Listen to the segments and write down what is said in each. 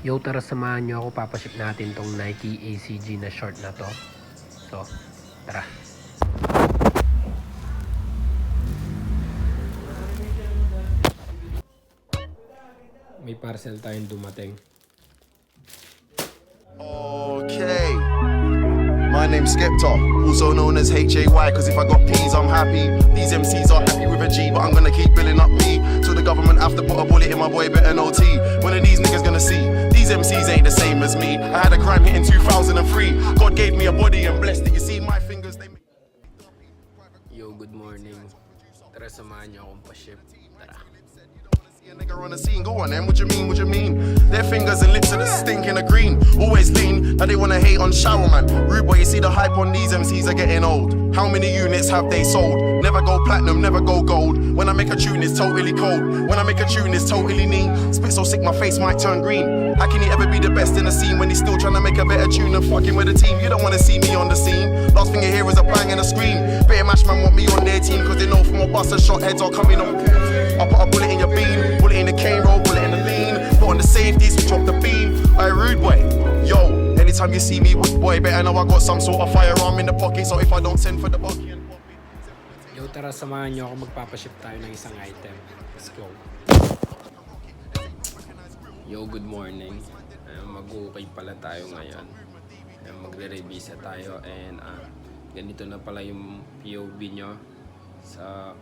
Yo, tara samahan nyo ako, papaship natin tong Nike ACG na short na to. So, tara. May parcel tayong dumating. Okay. My name's Skepta, also known as HAY, cause if I got P's, I'm happy. These MCs are happy with a G, but I'm gonna keep building up me. So the government have to put a bullet in my boy, better no T. When are these niggas gonna see? These MCs ain't the same as me. I had a crime hit in 2003. God gave me a body and blessed it. You see my fingers, they make... Yo, good morning. Tara samahan nyo akong pa-ship. Tara. A nigga on the scene, go on then, what you mean, what you mean? Their fingers and lips are the stinking of green. Always lean, now they wanna hate on shower man. Rude boy, you see the hype on these MCs are getting old. How many units have they sold? Never go platinum, never go gold. When I make a tune, it's totally cold. When I make a tune, it's totally neat. Spit so sick, my face might turn green. How can he ever be the best in the scene when he's still trying to make a better tune and fucking with the team? You don't wanna see me on the scene. Last thing you hear is a bang and a scream. Better match man want me on their team, cause they know from a bus a shot heads are coming on. I put a bullet in your beam, bullet in the cane roll, bullet in the lean. Put on the safety, switch off the beam. Aye, rude boy, yo. Anytime you see me with boy, better know I got some sort of firearm in the pocket. So if I don't send for the bucky and pop it. Yo, tara samahan nyo ako, magpapaship tayo ng isang item. Let's go. Yo, good morning. Mag-ukay pala tayo ngayon. Magre-revisa tayo and ganito na pala yung POV nyo sa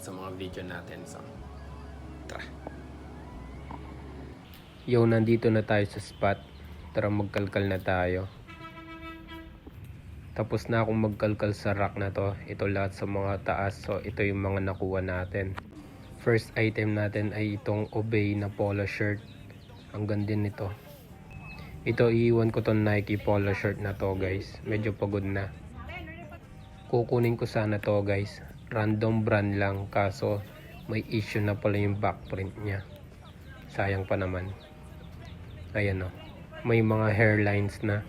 mga video natin. So, tara. Yo, nandito na tayo sa spot. Tara, magkalkal na tayo. Tapos na akong magkalkal sa rack na to. Ito lahat sa mga taas. So, ito yung mga nakuha natin. First item natin ay itong Obey na polo shirt. Ang ganda nito. Ito, iiwan ko tong Nike polo shirt na to, guys. Medyo pagod na. Kukunin ko sana to, guys. Random brand lang. Kaso, may issue na pala yung backprint niya. Sayang pa naman. Ayan o. May mga hairlines na.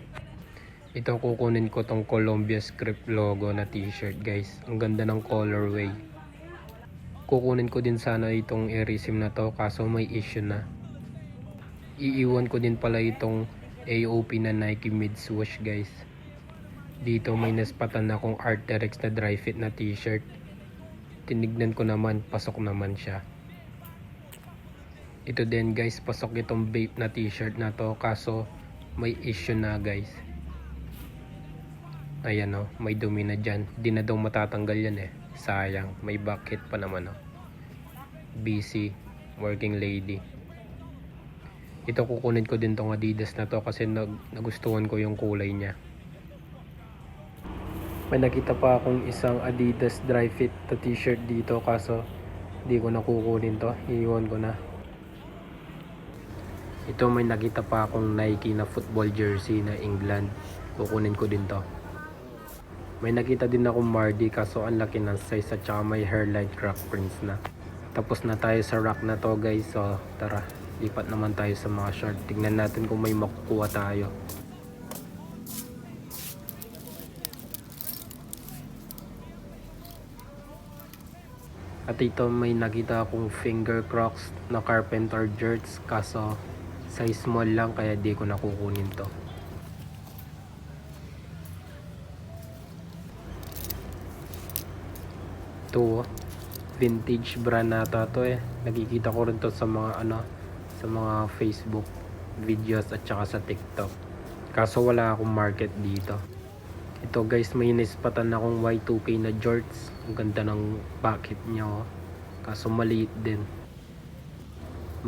Ito, kukunin ko tong Columbia script logo na t-shirt, guys. Ang ganda ng colorway. Kukunin ko din sana itong Erisim na to, kaso may issue na. Iiwan ko din pala itong AOP na Nike mid swoosh, guys. Dito may naspatan akong Arc'teryx na dry fit na t-shirt. Tinignan ko naman, pasok naman siya. Ito din, guys, pasok itong Bape na t-shirt na to, kaso may issue na, guys. Ayan o, may dumi na dyan. Di na daw matatanggal yan eh. Sayang, may bucket pa naman o. BC, working lady. Ito, kukunin ko din tong Adidas na to kasi nagustuhan ko yung kulay niya. May nakita pa akong isang Adidas dry fit to t-shirt dito, kaso di ko na kukunin to. Iiwan ko na. Ito, may nakita pa akong Nike na football jersey na England. Kukunin ko din to. May nakita din akong Mardi, kaso ang laki ng size at saka may hairline crack prints na. Tapos na tayo sa rack na to, guys. So tara, lipat naman tayo sa mga short. Tignan natin kung may makukuha tayo. At ito, may nakita akong finger crocs na carpenter jerts, kaso size small lang kaya di ko nakukunin to. Ito, vintage brand nata to eh. Nakikita ko rin to sa mga sa mga Facebook videos at saka sa TikTok. Kaso wala akong market dito. Ito, guys, may nispatan akong Y2K na jorts. Ang ganda ng pocket niya oh. Kaso maliit din.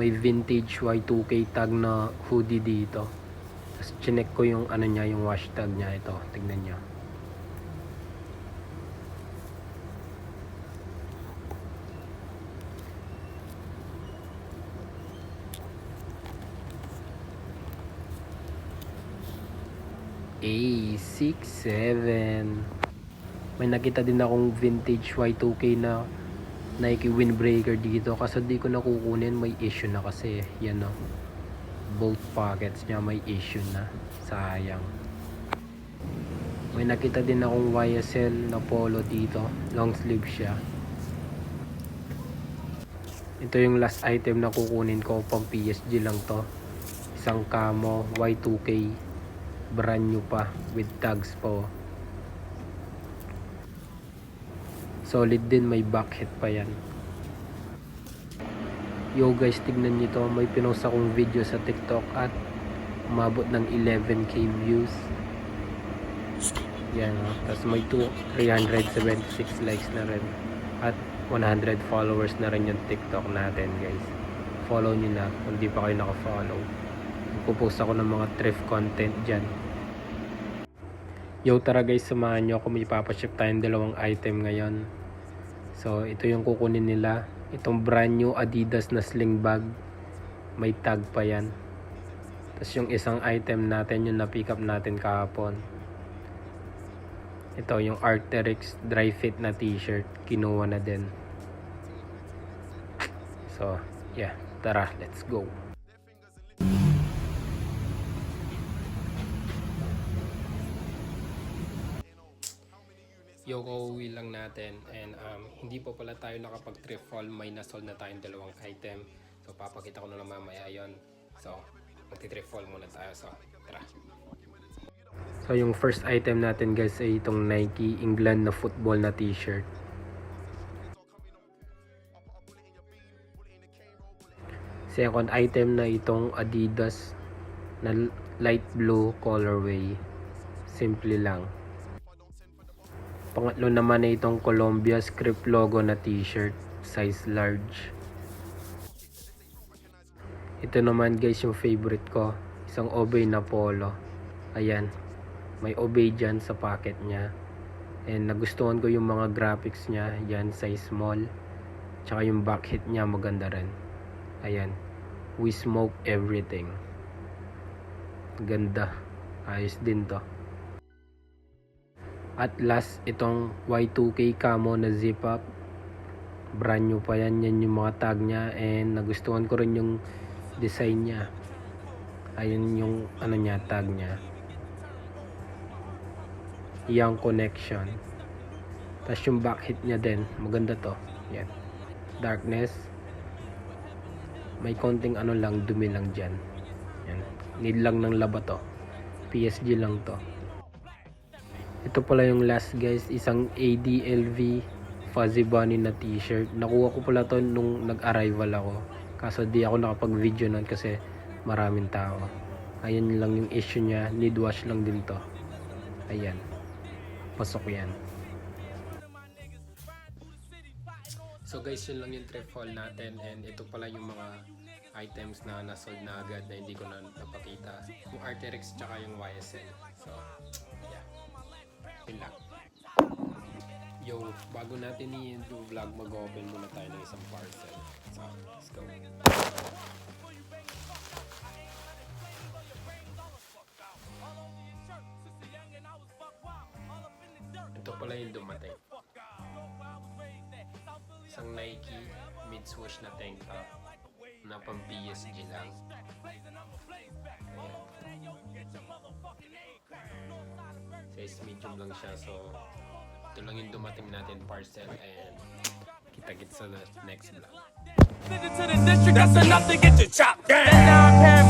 May vintage Y2K tag na hoodie dito. Tapos chinek ko yung niya, yung wash tag niya. Ito, tignan niyo. A67. May nakita din akong vintage Y2K na Nike windbreaker dito, kasi di ko nakukunin, may issue na kasi. Yan o, both pockets niya may issue na. Sayang. May nakita din akong YSL na polo dito, long sleeve siya. Ito yung last item na kukunin ko, pang PSG lang to. isang camo Y2K, brand new pa with tags po. Solid din, may back hit pa yan. Yo guys, tignan nyo to, may pinost akong video sa TikTok at umabot ng 11k views. Yan, tapos may 376 likes na rin at 100 followers na rin yung TikTok natin guys. Follow nyo na kung di pa kayo naka-follow. Magpo-post ako ng mga thrift content dyan. Yo, tara guys, samahan nyo ako. May papaship tayong dalawang item ngayon. So ito yung kukunin nila, itong brand new Adidas na sling bag, may tag pa yan. Tapos yung isang item natin, yung na-pick up natin kahapon, ito yung Arc'teryx dry fit na t-shirt, kinuha na din. So yeah, tara, let's go. Yo, uuwi lang natin and hindi po pala tayo nakapag thrift haul, may nasold na tayong dalawang item. So papakita ko na lang mamaya yon. So magti-thrift haul muna tayo, so tara. So yung first item natin guys ay itong Nike England na football na t-shirt. Second item na itong Adidas na light blue colorway, simple lang. Pangatlo naman ay itong Columbia script logo na t-shirt, size large. Ito naman guys yung favorite ko, isang Obey na polo. Ayan, may Obey dyan sa pocket nya. And nagustuhan ko yung mga graphics nya, yan size small. Tsaka yung back hit nya maganda rin. Ayan, we smoke everything. Ganda, ayos din to. At last, itong Y2K camo na zip up, brand new pa yan. Yan yung mga tag nya and nagustuhan ko rin yung design nya. Ayun yung ano nya, tag nya, Young Connection. Tapos yung back hit nya din, maganda to. Yan, darkness, may konting ano lang, dumi lang dyan. Yan, need lang ng laba to, PSG lang to. Ito pala yung last guys, isang ADLV Fuzzy Bunny na t-shirt. Nakuha ko pala to nung nag-arrival ako, kaso di ako nakapag-video nun kasi maraming tao. Ayan lang yung issue nya, need wash lang din to. Ayan, pasok yan. So guys, yun lang yung thrift haul natin and ito pala yung mga items na nasold na agad na hindi ko na napakita. Yung Arc'teryx tsaka yung YSL. So yeah, yun lang. Yo, bago natin i-do vlog, mag-open muna tayo ng isang parcel. So let's go. Ito pala yung dumating, isang Nike mid-swoosh na tank top na pang PSG lang. Ayan. Size medium lang siya, so ito lang yung dumating natin parcel and kita-kits sa next vlog. To the district, that's enough to get you chopped down.